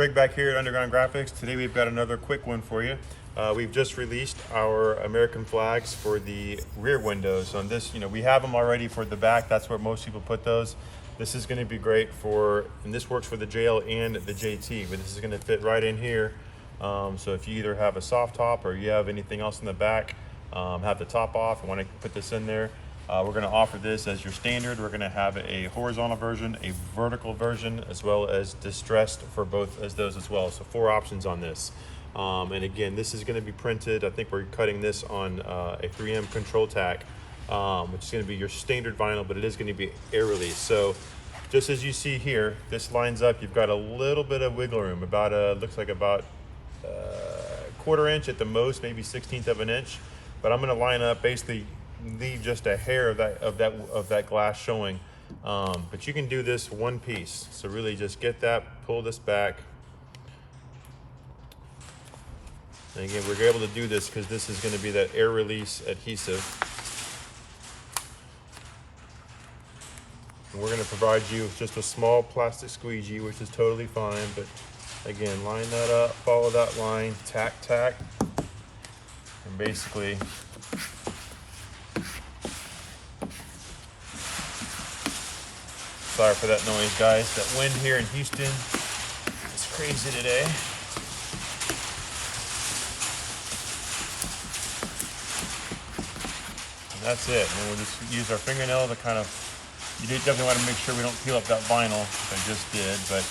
Greg back here at Underground Graphics. Today we've got another quick one for you. We've just released our American flags for the rear windows. On this, we have them already for the back. That's where most people put those. This is going to be great for, and this works for the JL and the JT, but this is going to fit right in here. So if you either have a soft top or you have anything else in the back, have the top off and want to put this in there, we're going to offer this as your standard. We're going to have a horizontal version, a vertical version, as well as distressed for both as those as well. So 4 options on this. And again, this is going to be printed. I think we're cutting this on a 3M control tack, which is going to be your standard vinyl, but it is going to be air release. So just as you see here, this lines up. You've got a little bit of wiggle room, about looks like about 1/4 inch at the most, maybe 1/16 of an inch. But I'm going to line up, basically leave just a hair of that glass showing. But you can do this one piece. So really just get that, pull this back. And again, we're able to do this because this is going to be that air release adhesive. And we're going to provide you with just a small plastic squeegee, which is totally fine. But again, line that up, follow that line, tack, tack. And basically, sorry for that noise, guys. That wind here in Houston is crazy today. And that's it. And we'll just use our fingernail to kind of, you definitely want to make sure we don't peel up that vinyl, which I just did, but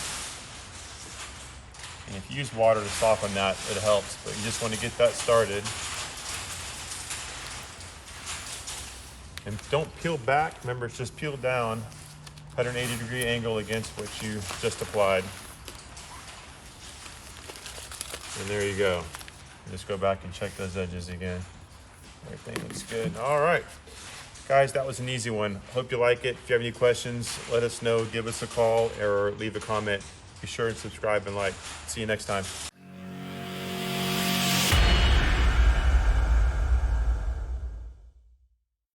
and if you use water to soften that, it helps, but you just want to get that started. And don't peel back, remember it's just peel down, 180-degree angle against what you just applied. And there you go. Just go back and check those edges again. Everything looks good. All right, guys, that was an easy one. Hope you like it. If you have any questions, let us know, give us a call or leave a comment. Be sure and subscribe and like. See you next time.